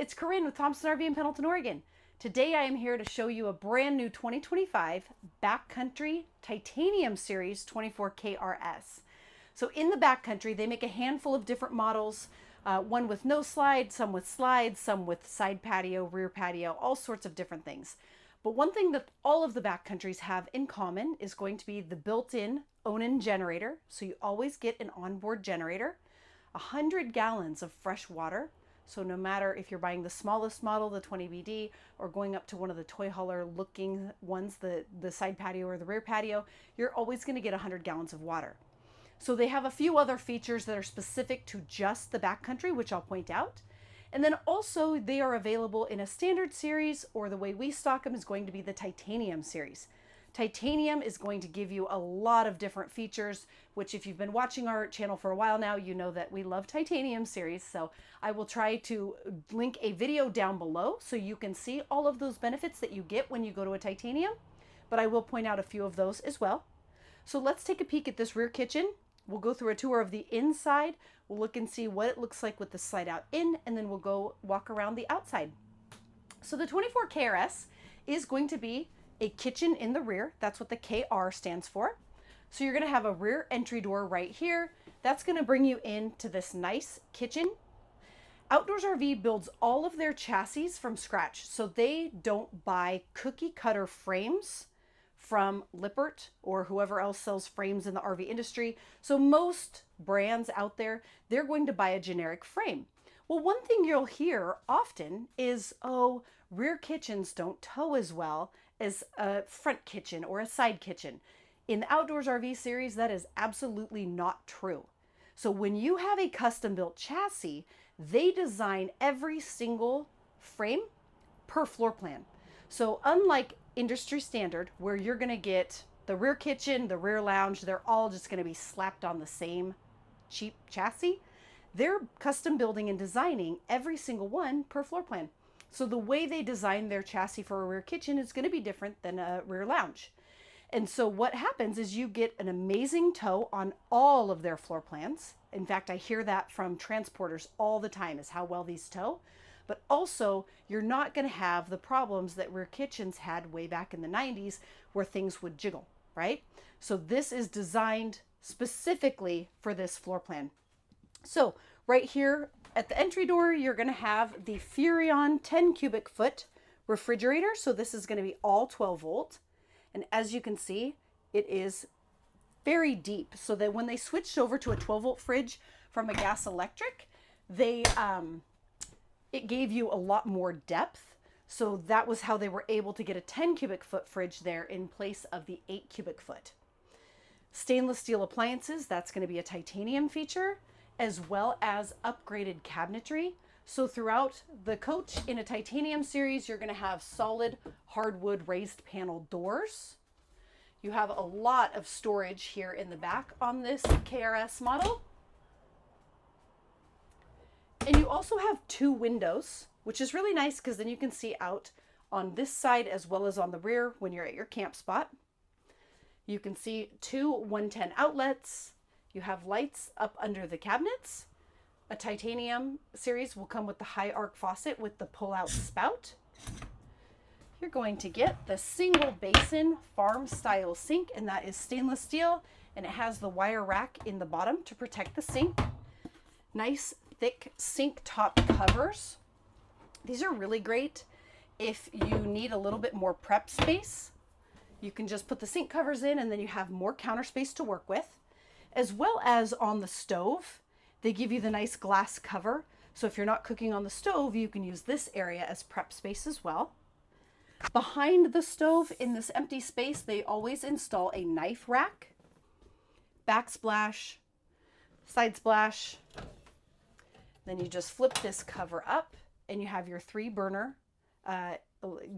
it's Corinne with Thompson RV in Pendleton, Oregon. Today I am here to show you a brand new 2025 Backcountry Titanium Series 24 KRS. So in the Backcountry, they make a handful of different models, one with no slide, some with slides, some with side patio, rear patio, all sorts of different things. But one thing that all of the Backcountries have in common is going to be the built-in Onan generator. So you always get an onboard generator, 100 gallons of fresh water. So no matter if you're buying the smallest model, the 20BD, or going up to one of the toy hauler looking ones, the side patio or the rear patio, you're always going to get 100 gallons of water. So they have a few other features that are specific to just the Backcountry, which I'll point out. And then also they are available in a standard series, or the way we stock them is going to be the Titanium series. Titanium is going to give you a lot of different features, which if you've been watching our channel for a while now, you know that we love Titanium series. So I will try to link a video down below so you can see all of those benefits that you get when you go to a Titanium, but I will point out a few of those as well. So let's take a peek at this rear kitchen. We'll go through a tour of the inside. We'll look and see what it looks like with the slide out in, and then we'll go walk around the outside. So the 24 KRS is going to be a kitchen in the rear. That's what the KR stands for. So you're going to have a rear entry door right here. That's going to bring you into this nice kitchen. Outdoors RV builds all of their chassis from scratch. So they don't buy cookie cutter frames from Lippert or whoever else sells frames in the RV industry. So most brands out there, they're going to buy a generic frame. Well, one thing you'll hear often is, oh, rear kitchens don't tow as well as a front kitchen or a side kitchen. In the Outdoors RV series, that is absolutely not true. So when you have a custom built chassis, they design every single frame per floor plan. So unlike industry standard, where you're going to get the rear kitchen, the rear lounge, they're all just going to be slapped on the same cheap chassis, they're custom building and designing every single one per floor plan. So the way they design their chassis for a rear kitchen is going to be different than a rear lounge. And so what happens is you get an amazing tow on all of their floor plans. In fact, I hear that from transporters all the time, is how well these tow. But also, you're not going to have the problems that rear kitchens had way back in the 90s where things would jiggle, right? So this is designed specifically for this floor plan. So right here at the entry door, you're going to have the Furrion 10 cubic foot refrigerator. So this is going to be all 12 volt. And as you can see, it is very deep. So that when they switched over to a 12 volt fridge from a gas electric, it gave you a lot more depth. So that was how they were able to get a 10 cubic foot fridge there in place of the 8 cubic foot. Stainless steel appliances, that's going to be a titanium feature, as well as upgraded cabinetry. So throughout the coach in a Titanium series, you're going to have solid hardwood raised panel doors. You have a lot of storage here in the back on this KRS model. And you also have 2 windows, which is really nice because then you can see out on this side as well as on the rear when you're at your camp spot. You can see 2 110 outlets. You have lights up under the cabinets. A Titanium series will come with the high arc faucet with the pull-out spout. You're going to get the single basin farm style sink, and that is stainless steel, and it has the wire rack in the bottom to protect the sink. Nice thick sink top covers. These are really great if you need a little bit more prep space. You can just put the sink covers in and then you have more counter space to work with. As well as on the stove, they give you the nice glass cover. So if you're not cooking on the stove, you can use this area as prep space as well. Behind the stove in this empty space, they always install a knife rack, backsplash, side splash. Then you just flip this cover up and you have your 3 burner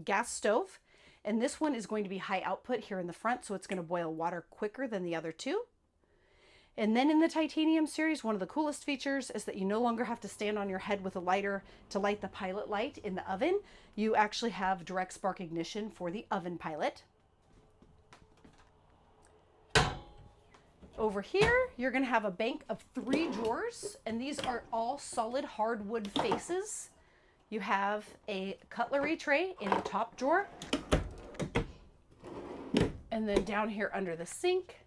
gas stove. And this one is going to be high output here in the front, so it's going to boil water quicker than the other 2. And then in the Titanium series, one of the coolest features is that you no longer have to stand on your head with a lighter to light the pilot light in the oven. You actually have direct spark ignition for the oven pilot. Over here, you're going to have a bank of 3 drawers, and these are all solid hardwood faces. You have a cutlery tray in the top drawer. And then down here under the sink,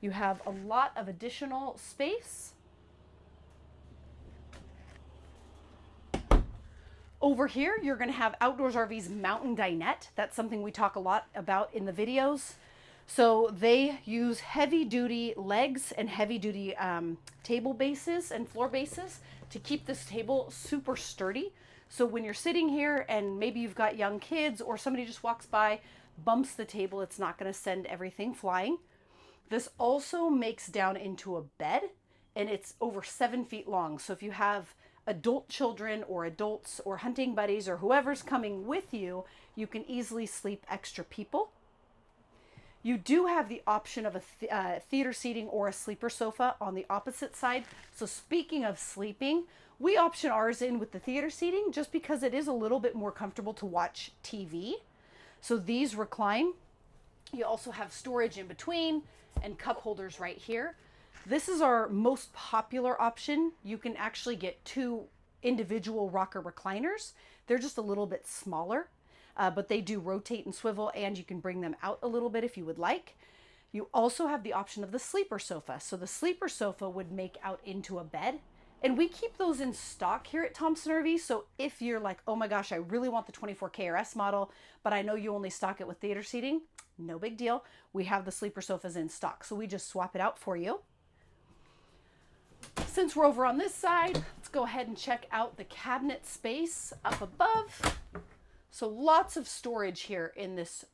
you have a lot of additional space. Over here, you're going to have Outdoors RV's mountain dinette. That's something we talk a lot about in the videos. So they use heavy duty legs and heavy duty table bases and floor bases to keep this table super sturdy. So when you're sitting here and maybe you've got young kids or somebody just walks by, bumps the table, it's not going to send everything flying. This also makes down into a bed, and it's over 7 feet long. So if you have adult children or adults or hunting buddies or whoever's coming with you, you can easily sleep extra people. You do have the option of a theater seating or a sleeper sofa on the opposite side. So speaking of sleeping, we option ours in with the theater seating just because it is a little bit more comfortable to watch TV. So these recline. You also have storage in between and cup holders right here. This is our most popular option. You can actually get 2 individual rocker recliners. They're just a little bit smaller, but they do rotate and swivel, and you can bring them out a little bit if you would like. You also have the option of the sleeper sofa. So the sleeper sofa would make out into a bed, and we keep those in stock here at Thompson RV. So if you're like, oh my gosh, I really want the 24 KRS model, but I know you only stock it with theater seating, no big deal. We have the sleeper sofas in stock, so we just swap it out for you. Since we're over on this side, let's go ahead and check out the cabinet space up above. So lots of storage here in this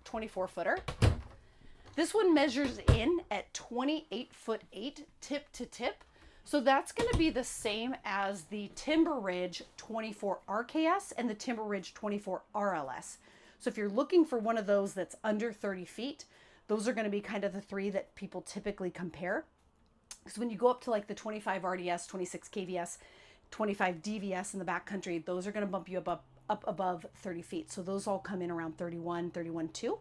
24-footer. This one measures in at 28'8" tip to tip. So that's going to be the same as the Timber Ridge 24 RKS and the Timber Ridge 24 RLS. So if you're looking for one of those that's under 30 feet, those are going to be kind of the 3 that people typically compare. Because when you go up to like the 25 RDS, 26 KVS, 25 DVS in the backcountry, those are going to bump you up above 30 feet. So those all come in around 31.2.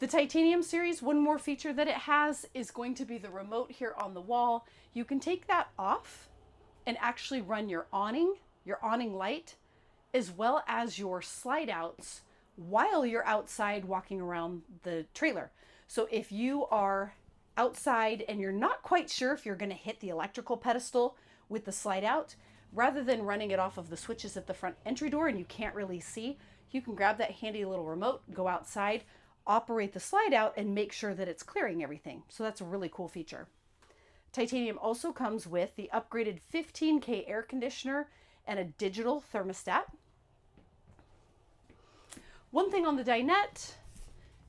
The Titanium series, one more feature that it has is going to be the remote here on the wall. You can take that off and actually run your awning light, as well as your slide outs while you're outside walking around the trailer. So if you are outside and you're not quite sure if you're going to hit the electrical pedestal with the slide out, rather than running it off of the switches at the front entry door and you can't really see, you can grab that handy little remote, go outside, operate the slide out, and make sure that it's clearing everything. So that's a really cool feature. Titanium also comes with the upgraded 15K air conditioner and a digital thermostat. One thing on the dinette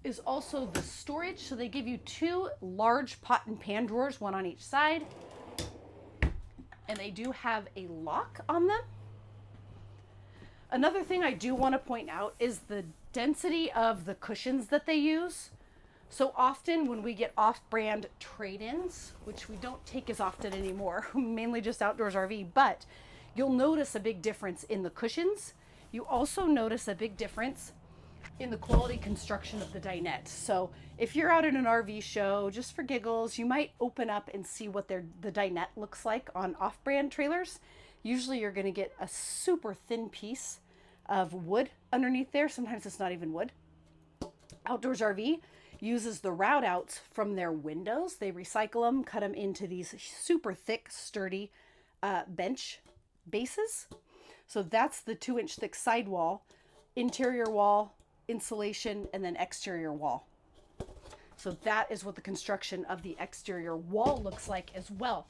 is also the storage. So they give you 2 large pot and pan drawers, one on each side, and they do have a lock on them. Another thing I do want to point out is the density of the cushions that they use. So often when we get off-brand trade-ins, which we don't take as often anymore, mainly just Outdoors RV, but you'll notice a big difference in the cushions. You also notice a big difference in the quality construction of the dinette. So if you're out at an RV show, just for giggles, you might open up and see what the dinette looks like on off-brand trailers. Usually you're going to get a super thin piece of wood underneath there. Sometimes it's not even wood. Outdoors RV uses the route outs from their windows. They recycle them, cut them into these super thick, sturdy bench bases. So that's the 2-inch thick sidewall, interior wall, insulation, and then exterior wall. So that is what the construction of the exterior wall looks like as well.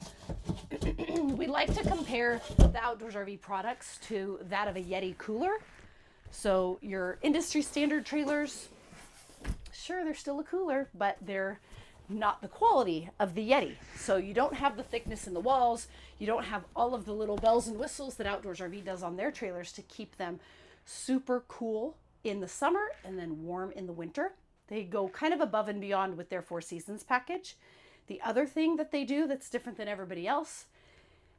We like to compare the Outdoors RV products to that of a Yeti cooler. So your industry standard trailers, sure, they're still a cooler, but they're not the quality of the Yeti. So you don't have the thickness in the walls. You don't have all of the little bells and whistles that Outdoors RV does on their trailers to keep them super cool in the summer and then warm in the winter. They go kind of above and beyond with their 4 seasons package. The other thing that they do that's different than everybody else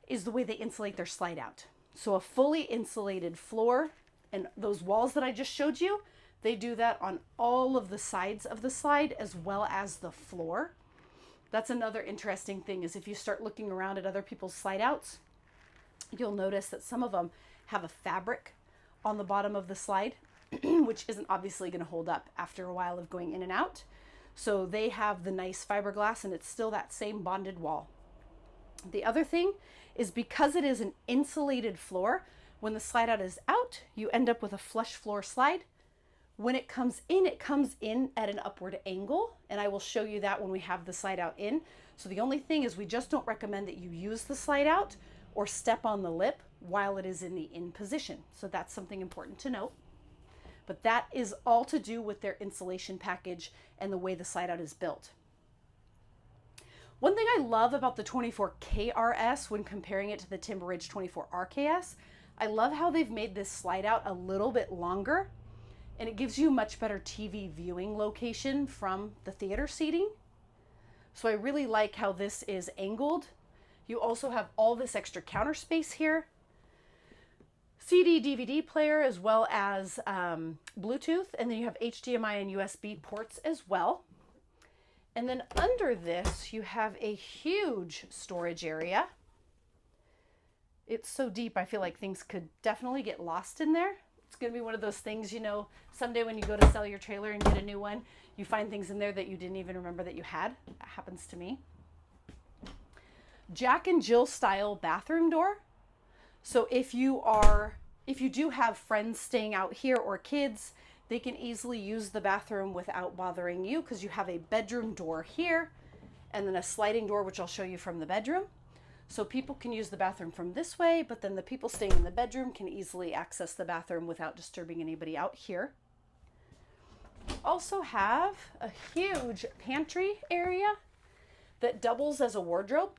is the way they insulate their slide out. So a fully insulated floor, and those walls that I just showed you, they do that on all of the sides of the slide as well as the floor. That's another interesting thing, is if you start looking around at other people's slide outs, you'll notice that some of them have a fabric on the bottom of the slide, which isn't obviously going to hold up after a while of going in and out. So they have the nice fiberglass, and it's still that same bonded wall. The other thing is, because it is an insulated floor, when the slide out is out, you end up with a flush floor slide. When it comes in at an upward angle, and I will show you that when we have the slide out in. So the only thing is, we just don't recommend that you use the slide out or step on the lip while it is in the in position. So that's something important to note. But that is all to do with their insulation package and the way the slide out is built. One thing I love about the 24KRS when comparing it to the Timber Ridge 24RKS, I love how they've made this slide out a little bit longer, and it gives you much better TV viewing location from the theater seating. So I really like how this is angled. You also have all this extra counter space here. CD, DVD player, as well as Bluetooth, and then you have HDMI and USB ports as well. And then under this, you have a huge storage area. It's so deep, I feel like things could definitely get lost in there. It's going to be one of those things, you know, someday when you go to sell your trailer and get a new one, you find things in there that you didn't even remember that you had. That happens to me. Jack and Jill style bathroom door. So if you do have friends staying out here or kids, they can easily use the bathroom without bothering you, because you have a bedroom door here and then a sliding door, which I'll show you from the bedroom. So people can use the bathroom from this way, but then the people staying in the bedroom can easily access the bathroom without disturbing anybody out here. Also have a huge pantry area that doubles as a wardrobe.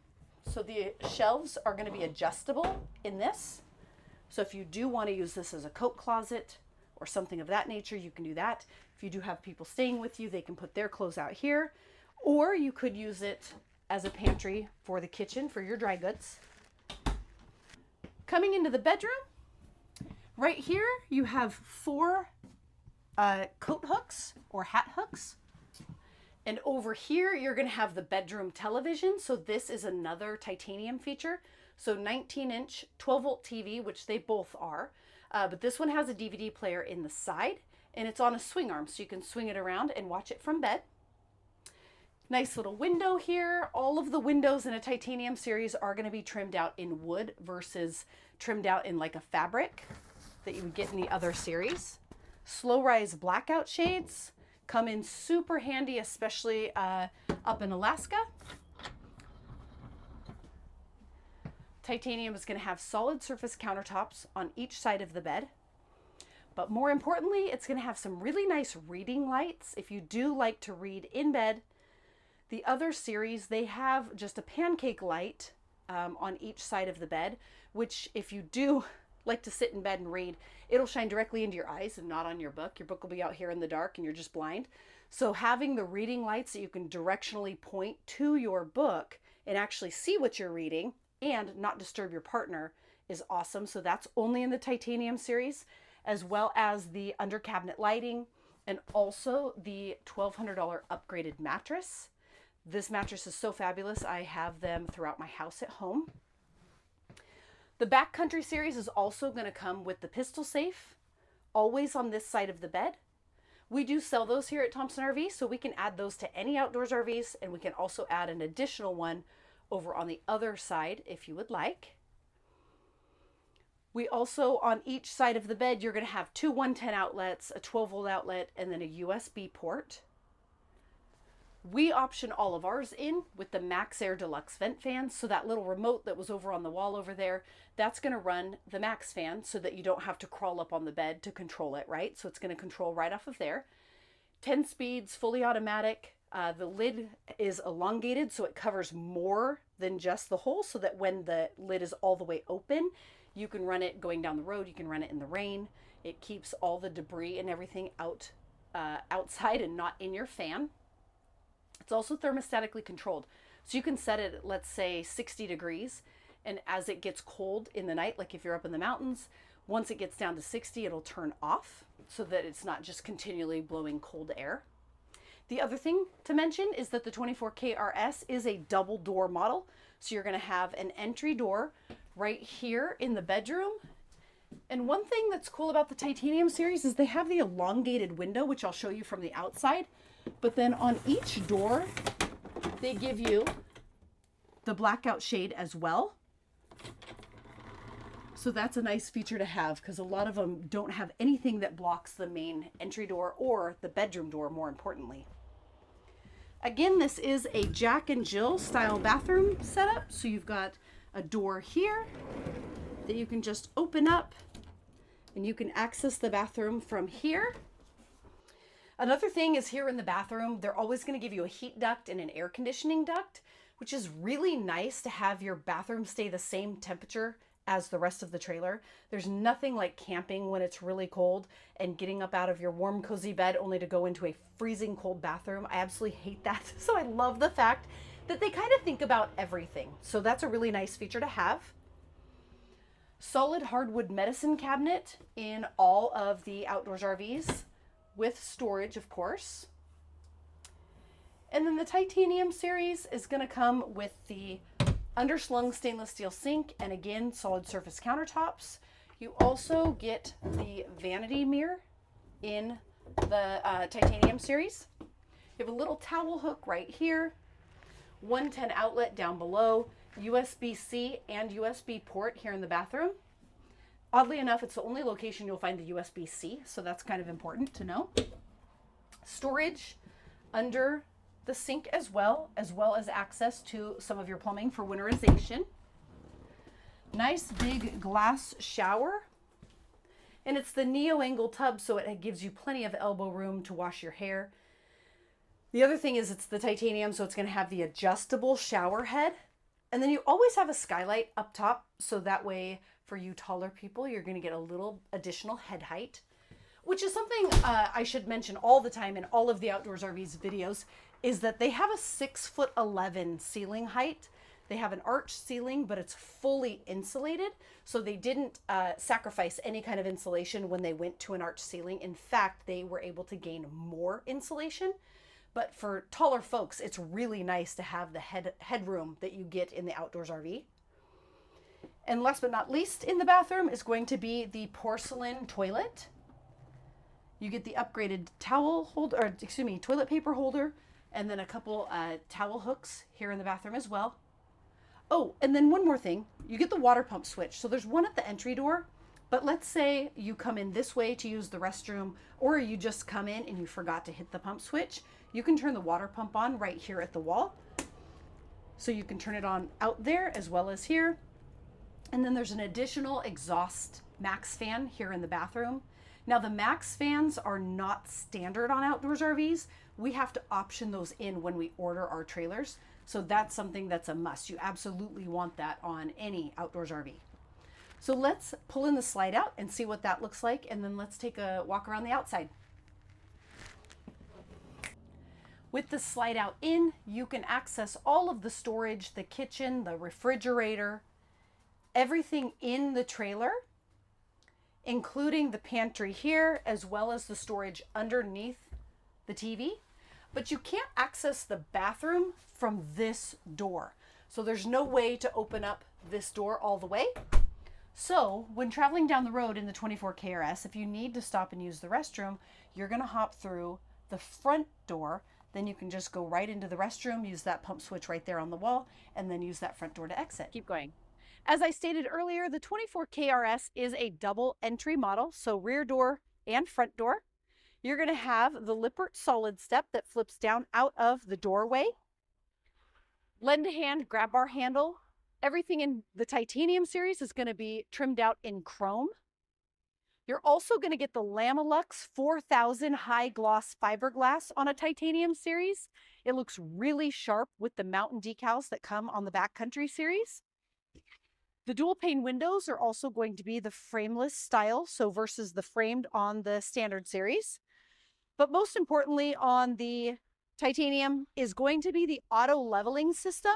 So the shelves are going to be adjustable in this. So if you do want to use this as a coat closet or something of that nature, you can do that. If you do have people staying with you, they can put their clothes out here, or you could use it as a pantry for the kitchen for your dry goods. Coming into the bedroom, right here you have 4 coat hooks or hat hooks. And over here you're going to have the bedroom television. So this is another titanium feature. So 19-inch 12-volt TV, which they both are. But this one has a DVD player in the side, and it's on a swing arm, so you can swing it around and watch it from bed. Nice little window here. All of the windows in a titanium series are going to be trimmed out in wood versus trimmed out in like a fabric that you would get in the other series. Slow rise blackout shades come in super handy, especially up in Alaska. Titanium is going to have solid surface countertops on each side of the bed. But more importantly, it's going to have some really nice reading lights if you do like to read in bed. The other series, they have just a pancake light on each side of the bed, which if you do like to sit in bed and read, it'll shine directly into your eyes and not on your book. Your book will be out here in the dark and you're just blind. So having the reading lights that you can directionally point to your book and actually see what you're reading and not disturb your partner is awesome. So that's only in the titanium series, as well as the under cabinet lighting and also the $1,200 upgraded mattress. This mattress is so fabulous. I have them throughout my house at home. The Backcountry series is also going to come with the pistol safe, always on this side of the bed. We do sell those here at Thompson RV, so we can add those to any outdoors RVs, and we can also add an additional one over on the other side if you would like. We also, on each side of the bed, you're going to have 2 110 outlets, a 12-volt outlet, and then a USB port. We option all of ours in with the Max Air Deluxe vent fan. So that little remote that was over on the wall over there, that's going to run the Max fan so that you don't have to crawl up on the bed to control it, right? So it's going to control right off of there. 10 speeds, fully automatic. The lid is elongated so it covers more than just the hole, so that when the lid is all the way open, you can run it going down the road. You can run it in the rain. It keeps all the debris and everything outside and not in your fan. It's also thermostatically controlled. So you can set it at, let's say, 60 degrees. And as it gets cold in the night, like if you're up in the mountains, once it gets down to 60, it'll turn off so that it's not just continually blowing cold air. The other thing to mention is that the 24KRS is a double door model. So you're going to have an entry door right here in the bedroom. And one thing that's cool about the titanium series is they have the elongated window, which I'll show you from the outside. But then on each door, they give you the blackout shade as well. So that's a nice feature to have because a lot of them don't have anything that blocks the main entry door or the bedroom door, more importantly. Again, this is a Jack and Jill style bathroom setup. So you've got a door here that you can just open up and you can access the bathroom from here. Another thing is here in the bathroom, they're always going to give you a heat duct and an air conditioning duct, which is really nice to have your bathroom stay the same temperature as the rest of the trailer. There's nothing like camping when it's really cold and getting up out of your warm, cozy bed only to go into a freezing cold bathroom. I absolutely hate that. So I love the fact that they kind of think about everything. So that's a really nice feature to have. Solid hardwood medicine cabinet in all of the Outdoors RVs with storage, of course. And then the titanium series is going to come with the underslung stainless steel sink and again solid surface countertops. You also get the vanity mirror in the titanium series. You have a little towel hook right here, 110 outlet down below, USB-C and USB port here in the bathroom. Oddly enough, it's the only location you'll find the USB-C, so that's kind of important to know. Storage under the sink as well as access to some of your plumbing for winterization. Nice big glass shower. And it's the neo-angle tub, so it gives you plenty of elbow room to wash your hair. The other thing is it's the titanium, so it's going to have the adjustable shower head. And then you always have a skylight up top, so that way for you taller people, you're going to get a little additional head height, which is something I should mention all the time in all of the Outdoors RVs videos, is that they have a 6'11" ceiling height. They have an arch ceiling, but it's fully insulated. So they didn't sacrifice any kind of insulation when they went to an arch ceiling. In fact, they were able to gain more insulation. But for taller folks, it's really nice to have the headroom that you get in the Outdoors RV. And last but not least in the bathroom is going to be the porcelain toilet. You get the upgraded toilet paper holder, and then a couple towel hooks here in the bathroom as well. Oh, and then one more thing, you get the water pump switch. So there's one at the entry door, but let's say you come in this way to use the restroom, or you just come in and you forgot to hit the pump switch. You can turn the water pump on right here at the wall. So you can turn it on out there as well as here. And then there's an additional exhaust max fan here in the bathroom. Now the max fans are not standard on Outdoors RVs. We have to option those in when we order our trailers. So that's something that's a must. You absolutely want that on any Outdoors RV. So let's pull in the slide out and see what that looks like. And then let's take a walk around the outside. With the slide out in, you can access all of the storage, the kitchen, the refrigerator, everything in the trailer, including the pantry here, as well as the storage underneath the TV. But you can't access the bathroom from this door. So there's no way to open up this door all the way. So when traveling down the road in the 24 KRS, if you need to stop and use the restroom, you're going to hop through the front door. Then you can just go right into the restroom, use that pump switch right there on the wall, and then use that front door to exit. Keep going. As I stated earlier, the 24 KRS is a double entry model, so rear door and front door. You're going to have the Lippert solid step that flips down out of the doorway. Lend a hand grab bar handle. Everything in the titanium series is going to be trimmed out in chrome. You're also going to get the Lamelux 4000 high gloss fiberglass on a titanium series. It looks really sharp with the mountain decals that come on the backcountry series. The dual pane windows are also going to be the frameless style, so versus the framed on the standard series. But most importantly on the titanium is going to be the auto leveling system.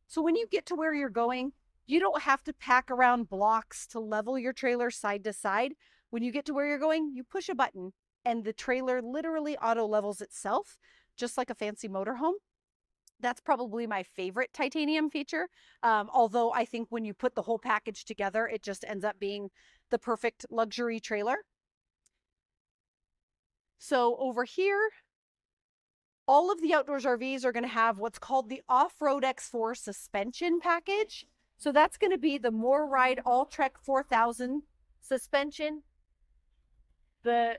So when you get to where you're going, you don't have to pack around blocks to level your trailer side to side. When you get to where you're going, you push a button and the trailer literally auto levels itself, just like a fancy motorhome. That's probably my favorite titanium feature. Although I think when you put the whole package together, it just ends up being the perfect luxury trailer. So over here, all of the outdoors RVs are going to have what's called the Off-Road X4 suspension package. So that's going to be the MoreRide All-Trek 4000 suspension, the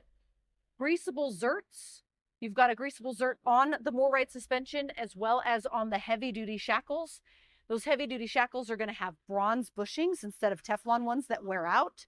greasable zerts. You've got a greasable zert on the MoreRide suspension as well as on the heavy-duty shackles. Those heavy-duty shackles are going to have bronze bushings instead of Teflon ones that wear out.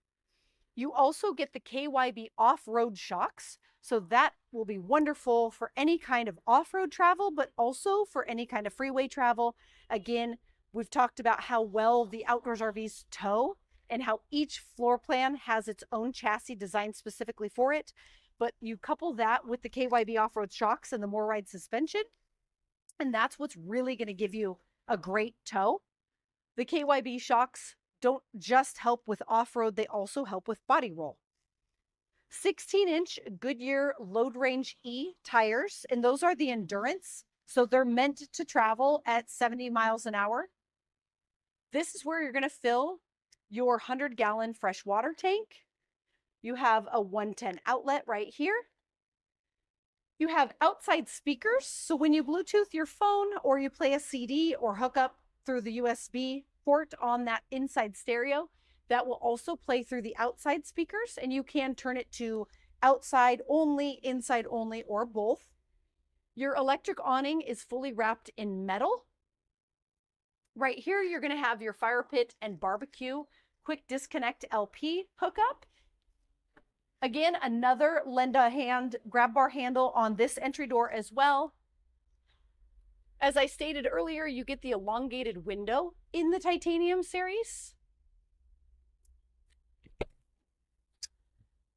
You also get the KYB off-road shocks. So that will be wonderful for any kind of off-road travel, but also for any kind of freeway travel. Again, we've talked about how well the outdoors RVs tow and how each floor plan has its own chassis designed specifically for it. But you couple that with the KYB off-road shocks and the MoreRide suspension, and that's what's really going to give you a great tow. The KYB shocks don't just help with off-road, they also help with body roll. 16-inch Goodyear Load Range E tires, and those are the endurance. So they're meant to travel at 70 miles an hour. This is where you're going to fill your 100-gallon fresh water tank. You have a 110 outlet right here. You have outside speakers. So when you Bluetooth your phone or you play a CD or hook up through the USB port on that inside stereo, that will also play through the outside speakers, and you can turn it to outside only, inside only, or both. Your electric awning is fully wrapped in metal. Right here, you're going to have your fire pit and barbecue quick disconnect LP hookup. Again, another lend a hand grab bar handle on this entry door as well. As I stated earlier, you get the elongated window in the titanium series.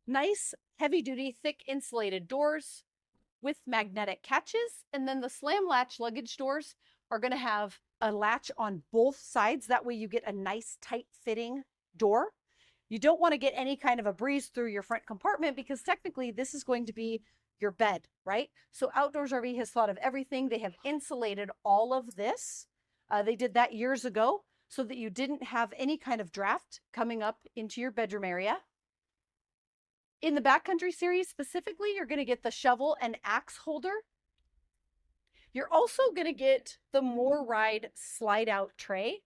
Nice, heavy-duty, thick insulated doors with magnetic catches. And then the slam latch luggage doors are going to have a latch on both sides. That way you get a nice, tight-fitting door. You don't want to get any kind of a breeze through your front compartment because technically this is going to be your bed, right? So Outdoors RV has thought of everything. They have insulated all of this. They did that years ago so that you didn't have any kind of draft coming up into your bedroom area. In the Backcountry series specifically, you're going to get the shovel and axe holder. You're also going to get the MoreRide slide out tray.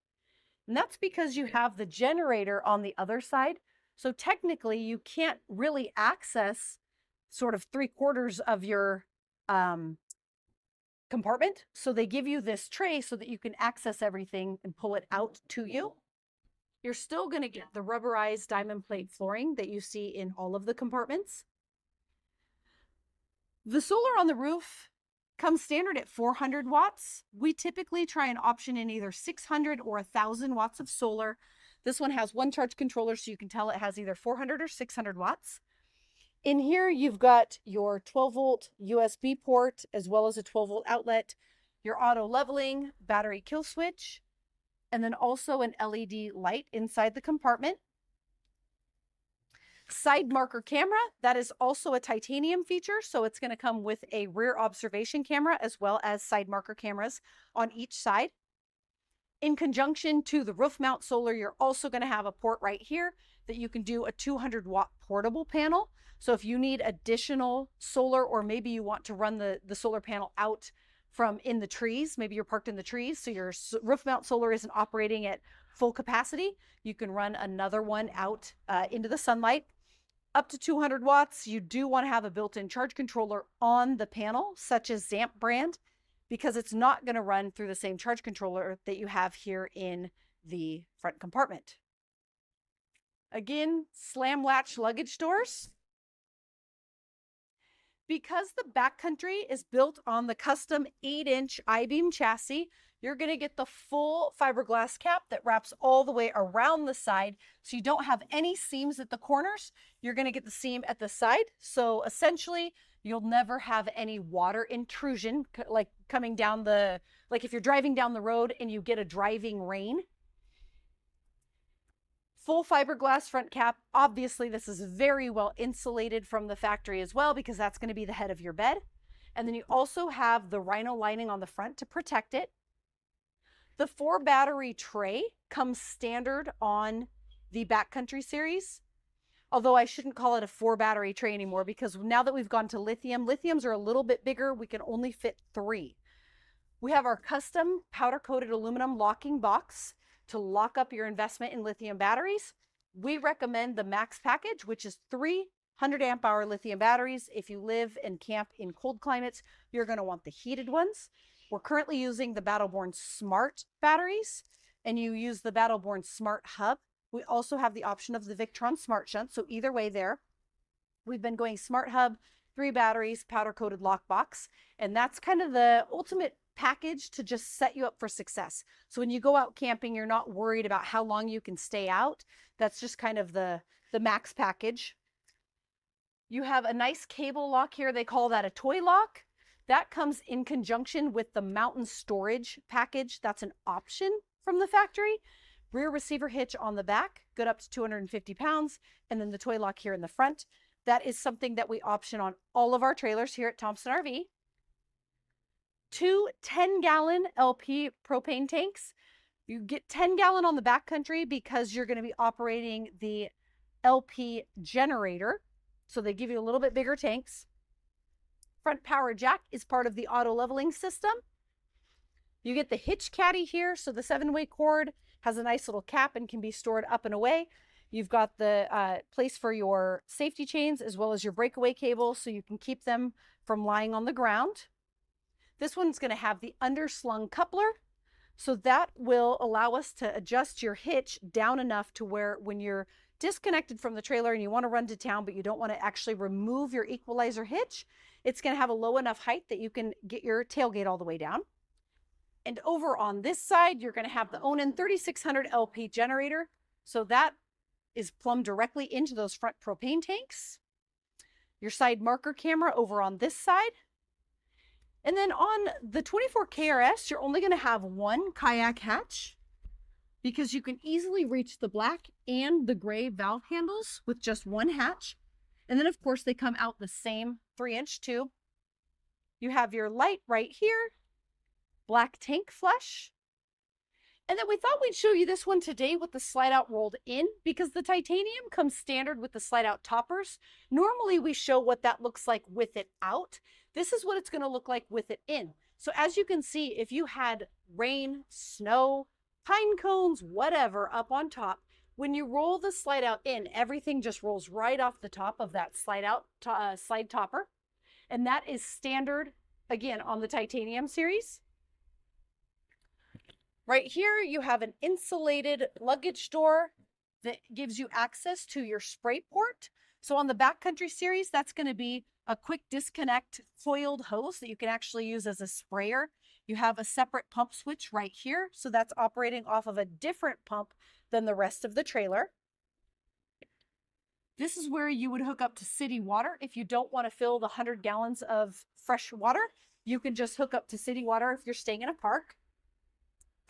And that's because you have the generator on the other side. So technically you can't really access sort of 3/4 of your compartment. So they give you this tray so that you can access everything and pull it out to you. You're still going to get the rubberized diamond plate flooring that you see in all of the compartments. The solar on the roof comes standard at 400 watts. We typically try and option in either 600 or 1,000 watts of solar. This one has one charge controller, so you can tell it has either 400 or 600 watts. In here, you've got your 12-volt USB port, as well as a 12-volt outlet, your auto leveling, battery kill switch, and then also an LED light inside the compartment. Side marker camera, that is also a titanium feature, so it's going to come with a rear observation camera as well as side marker cameras on each side. In conjunction to the roof mount solar, you're also going to have a port right here that you can do a 200-watt portable panel. So if you need additional solar, or maybe you want to run the solar panel out from in the trees, maybe you're parked in the trees, so your roof mount solar isn't operating at full capacity, you can run another one out into the sunlight. Up to 200 watts, you do want to have a built-in charge controller on the panel, such as Zamp brand, because it's not going to run through the same charge controller that you have here in the front compartment. Again, slam latch luggage doors. Because the Backcountry is built on the custom 8-inch I-beam chassis, you're going to get the full fiberglass cap that wraps all the way around the side, so you don't have any seams at the corners. You're going to get the seam at the side, so essentially you'll never have any water intrusion, like coming down like if you're driving down the road and you get a driving rain. Full fiberglass front cap. Obviously, this is very well insulated from the factory as well, because that's going to be the head of your bed. And then you also have the rhino lining on the front to protect it. The 4 battery tray comes standard on the Backcountry series. Although I shouldn't call it a 4 battery tray anymore, because now that we've gone to lithium, lithiums are a little bit bigger. We can only fit 3. We have our custom powder coated aluminum locking box to lock up your investment in lithium batteries. We recommend the max package, which is 300 amp hour lithium batteries. If you live and camp in cold climates, you're going to want the heated ones. We're currently using the Battleborn Smart batteries, and you use the Battleborn Smart Hub. We also have the option of the Victron Smart Shunt, so either way there. We've been going Smart Hub, 3 batteries, powder coated lock box, and that's kind of the ultimate package to just set you up for success. So when you go out camping, you're not worried about how long you can stay out. That's just kind of the max package. You have a nice cable lock here. They call that a toy lock. That comes in conjunction with the mountain storage package. That's an option from the factory. Rear receiver hitch on the back, good up to 250 pounds, and then the toy lock here in the front. That is something that we option on all of our trailers here at Thompson RV. 2 10-gallon LP propane tanks. You get 10-gallon on the Backcountry because you're going to be operating the LP generator. So they give you a little bit bigger tanks. Front power jack is part of the auto leveling system. You get the hitch caddy here. So the 7-way cord has a nice little cap and can be stored up and away. You've got the place for your safety chains as well as your breakaway cable, so you can keep them from lying on the ground. This one's going to have the underslung coupler, so that will allow us to adjust your hitch down enough to where when you're disconnected from the trailer and you want to run to town, but you don't want to actually remove your equalizer hitch, it's going to have a low enough height that you can get your tailgate all the way down. And over on this side, you're going to have the Onan 3600 LP generator. So that is plumbed directly into those front propane tanks. Your side marker camera over on this side. And then on the 24 KRS, you're only going to have 1 kayak hatch because you can easily reach the black and the gray valve handles with just 1 hatch. And then, of course, they come out the same 3-inch tube. You have your light right here, black tank flush. And then we thought we'd show you this one today with the slide out rolled in because the titanium comes standard with the slide out toppers. Normally we show what that looks like with it out. This is what it's going to look like with it in. So as you can see, if you had rain, snow, pine cones, whatever up on top, when you roll the slide out in, everything just rolls right off the top of that slide out slide topper. And that is standard, again, on the titanium series. Right here, you have an insulated luggage door that gives you access to your spray port. So on the Backcountry series, that's going to be a quick disconnect foiled hose that you can actually use as a sprayer. You have a separate pump switch right here. So that's operating off of a different pump than the rest of the trailer. This is where you would hook up to city water. If you don't want to fill the 100 gallons of fresh water, you can just hook up to city water if you're staying in a park.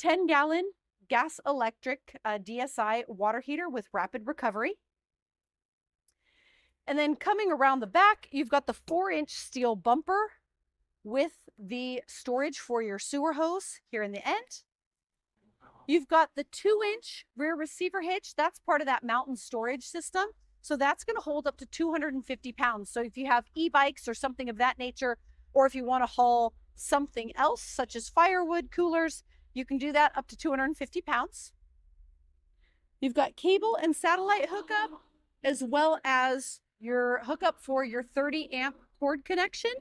10-gallon gas electric DSI water heater with rapid recovery. And then coming around the back, you've got the 4-inch steel bumper with the storage for your sewer hose here in the end. You've got the 2-inch rear receiver hitch. That's part of that mountain storage system. So that's going to hold up to 250 pounds. So if you have e-bikes or something of that nature, or if you want to haul something else, such as firewood, coolers, you can do that up to 250 pounds. You've got cable and satellite hookup, as well as your hookup for your 30 amp cord connection.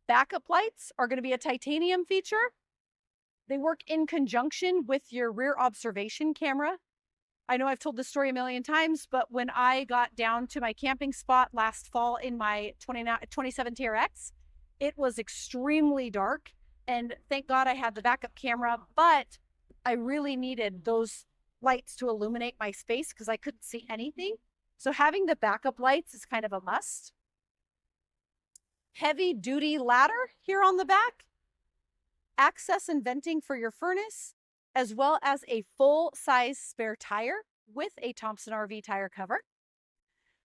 Backup lights are going to be a titanium feature. They work in conjunction with your rear observation camera. I know I've told this story a million times, but when I got down to my camping spot last fall in my 27 TRX, it was extremely dark. And thank God I had the backup camera, but I really needed those lights to illuminate my space because I couldn't see anything. So having the backup lights is kind of a must. Heavy duty ladder here on the back. Access and venting for your furnace, as well as a full size spare tire with a Thompson RV tire cover.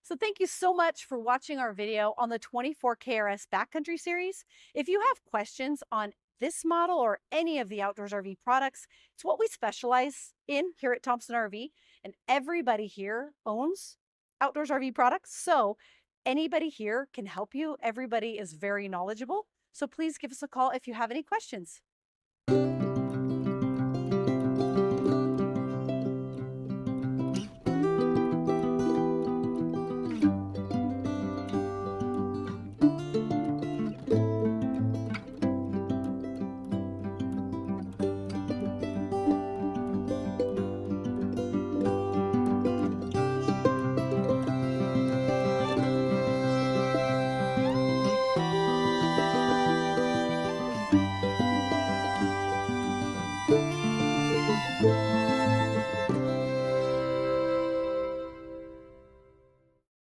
So thank you so much for watching our video on the 24 KRS Backcountry series. If you have questions on this model or any of the Outdoors RV products, it's what we specialize in here at Thompson RV, and everybody here owns Outdoors RV products. So anybody here can help you. Everybody is very knowledgeable. So please give us a call if you have any questions.